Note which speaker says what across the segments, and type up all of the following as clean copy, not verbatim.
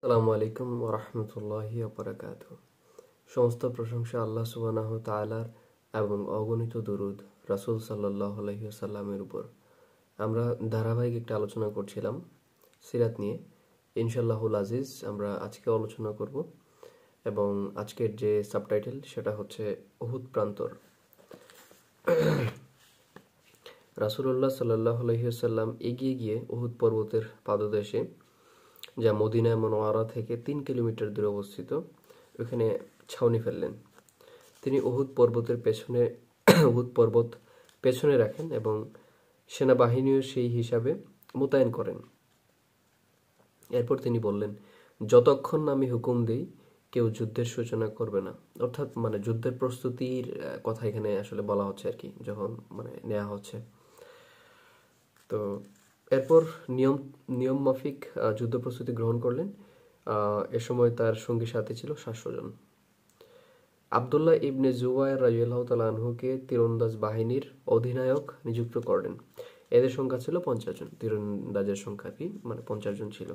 Speaker 1: আসসালামু আলাইকুম ওয়া রাহমাতুল্লাহি ওয়া বারাকাতুহু। সমস্ত প্রশংসা আল্লাহ সুবহানাহু ওয়া তাআলার এবং অগণিত দরুদ রাসূল সাল্লাল্লাহু আলাইহি ওয়াসাল্লামের উপর। আমরা ধারাবাহিক একটা আলোচনা করছিলাম সিরাত নিয়ে। ইনশাআল্লাহুল আজিজ আমরা আজকে আলোচনা করব এবং আজকের যে সাবটাইটেল সেটা হচ্ছে উহুদ প্রান্তর। রাসূলুল্লাহ সাল্লাল্লাহু আলাইহি ওয়াসাল্লাম এগিয়ে গিয়ে উহুদ পর্বতের পাদদেশে, যা মদিনা মুনওয়ারা থেকে ৩ কিলোমিটার দূরে অবস্থিত, ওখানে ছাউনি ফেললেন। তিনি উহুদ পর্বত পেছনে রাখেন এবং সেনাবাহিনীও সেই হিসাবে মোতায়েন করেন। এরপর তিনি বললেন, যতক্ষণ না আমি হুকুম দিই কেউ যুদ্ধের সূচনা করবে না। অর্থাৎ যুদ্ধের প্রস্তুতির কথা এখানে আসলে বলা হচ্ছে আর কি, যখন নেওয়া হচ্ছে। তো এরপর নিয়ম নিয়ম মাফিক যুদ্ধ প্রস্তুতি গ্রহণ করলেন। এ সময় তার সঙ্গী সাথী ছিল 700 জন। আবদুল্লাহ ইবনে জুবায়ের রাদিয়াল্লাহু তাআলা আনহুকে তীরন্দাজ বাহিনীর অধিনায়ক নিযুক্ত করলেন। এদের সংখ্যা ছিল 50 জন। তীরন্দাজের সংখ্যা কি 50 জন ছিল।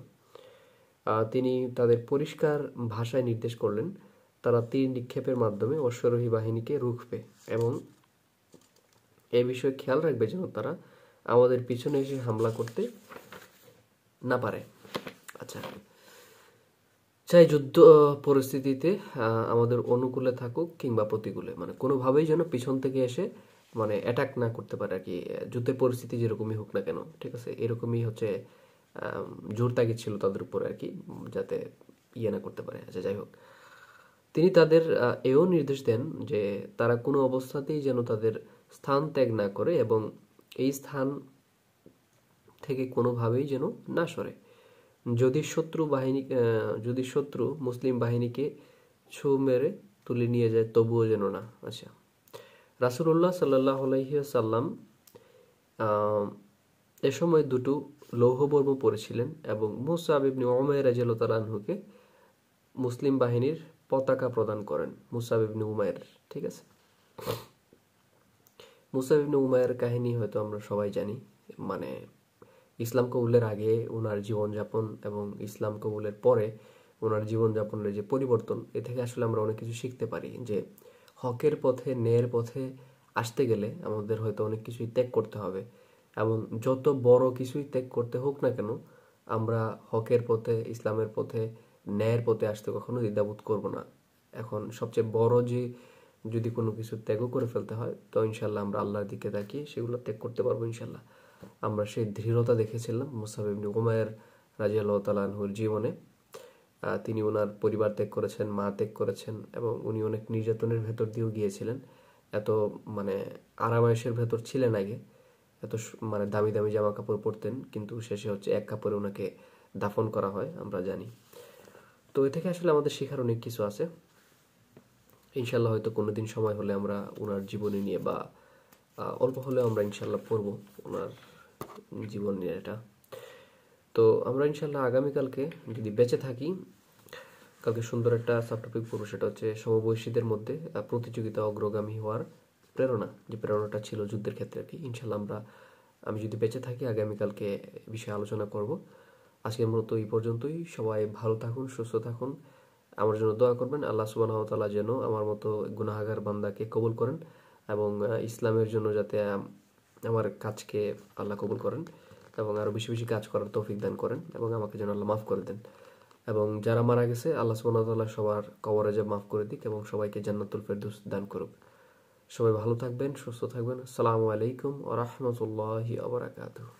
Speaker 1: তিনি তাদের পরিষ্কার ভাষায় নির্দেশ করলেন, তারা তীর নিক্ষেপের মাধ্যমে অশ্বারোহী বাহিনীকে রুখবে এবং এ বিষয়ে খেয়াল রাখবে যেন তারা আমাদের পিছনে এসে হামলা করতে না পারে। আচ্ছা, চাই যুদ্ধ পরিস্থিতিতে আমাদের অনুকূলে থাকুক কিংবা প্রতিকূলে, কোনোভাবেই যেন পিছন থেকে এসে অ্যাটাক না করতে পারে আর কি। যুদ্ধের পরিস্থিতি যেরকমই হোক না কেন, ঠিক আছে, এরকমই হচ্ছে জোর তাগিদ ছিল তাদের উপরে আর কি, যাতে না করতে পারে। আচ্ছা, যাই হোক, তিনি তাদের এও নির্দেশ দেন যে তারা কোনো অবস্থাতেই যেন তাদের স্থান ত্যাগ না করে এবং এই স্থান থেকে কোনোভাবেই যেন না সরে। যদি শত্রু মুসলিম বাহিনীকে ছোঁ মেরে তুলে নিয়ে যায় তবুও যেন না। আচ্ছা, রাসূলুল্লাহ সাল্লাল্লাহু আলাইহি ওয়াসাল্লাম এ সময় দুটো লৌহবর্ম পরেছিলেন এবং মুসআব ইবনে উমাইর রাদিয়াল্লাহু তাআলা আনহুকে মুসলিম বাহিনীর পতাকা প্রদান করেন। মুসআব ইবনে উমাইর, ঠিক আছে। মুসআব ইবনে উমাইর কাহিনী হয়তো আমরা সবাই জানি। ইসলাম কবুলের আগে ওনার জীবনযাপন এবং ইসলাম কবুলের পরে ওনার জীবনযাপনের যে পরিবর্তন, এ থেকে আসলে আমরা অনেক কিছু শিখতে পারি। যে হকের পথে, ন্যায়ের পথে আসতে গেলে আমাদের হয়তো অনেক কিছুই ত্যাগ করতে হবে এবং যত বড় কিছুই ত্যাগ করতে হোক না কেন, আমরা হকের পথে, ইসলামের পথে, ন্যায়ের পথে আসতে কখনো দ্বিধাবোধ করব না। এখন সবচেয়ে বড় যে যদি কোনো কিছু ত্যাগও করে ফেলতে হয়, তো ইনশাল্লাহ আমরা আল্লাহর দিকে তাকিয়ে সেগুলো ত্যাগ করতে পারবো ইনশাল্লাহ। আমরা সেই দৃঢ়তা দেখেছিলাম মুসআব ইবনে উমাইর রাদিয়াল্লাহু তাআলা আনহুর জীবনে। তিনি ওনার পরিবার ত্যাগ করেছেন, মা ত্যাগ করেছেন এবং উনি অনেক নির্যাতনের ভেতর দিয়েও গিয়েছিলেন। এত আরামায়েশের ভেতর ছিলেন আগে, এত দামি দামি জামা কাপড় পরতেন, কিন্তু শেষে হচ্ছে এক কাপড়ে ওনাকে দাফন করা হয়, আমরা জানি। তো এ থেকে আসলে আমাদের শেখার অনেক কিছু আছে। ইনশাল্লাহ হয়তো কোনোদিন সময় হলে আমরা ওনার জীবনী নিয়ে বা অল্প হলেও আমরা ইনশাল্লাহ পড়বো ওনার জীবন নিয়ে এটা। তো আমরা ইনশাল্লাহ আগামীকালকে যদি বেঁচে থাকি, কালকে সুন্দর একটা সাবটপিক পড়বো, সেটা হচ্ছে সমবয়সীদের মধ্যে প্রতিযোগিতা অগ্রগামী হওয়ার প্রেরণা, যে প্রেরণাটা ছিল যুদ্ধের ক্ষেত্রে আর কি। ইনশাল্লাহ আমি যদি বেঁচে থাকি আগামীকালকে বিষয়ে আলোচনা করব। আজকের মতো এই পর্যন্তই। সবাই ভালো থাকুন, সুস্থ থাকুন, আমার জন্য দোয়া করবেন। আল্লাহ সুবহানাহু ওয়া তাআলা যেন আমার মতো গুনাহগার বান্দাকে কবুল করেন এবং ইসলামের জন্য যাতে আমার কাজকে আল্লাহ কবুল করেন এবং আরো বেশি বেশি কাজ করার তৌফিক দান করেন এবং আমাকে যেন আল্লাহ মাফ করে দেন। এবং যারা মারা গেছে আল্লাহ সুবহানাহু ওয়া তাআলা সবার কবর আযাব মাফ করে দিক এবং সবাইকে জান্নাতুল ফেরদৌস দান করুক। সবাই ভালো থাকবেন, সুস্থ থাকবেন। আসসালামু আলাইকুম ওয়া রাহমাতুল্লাহি ওয়া বারাকাতুহু।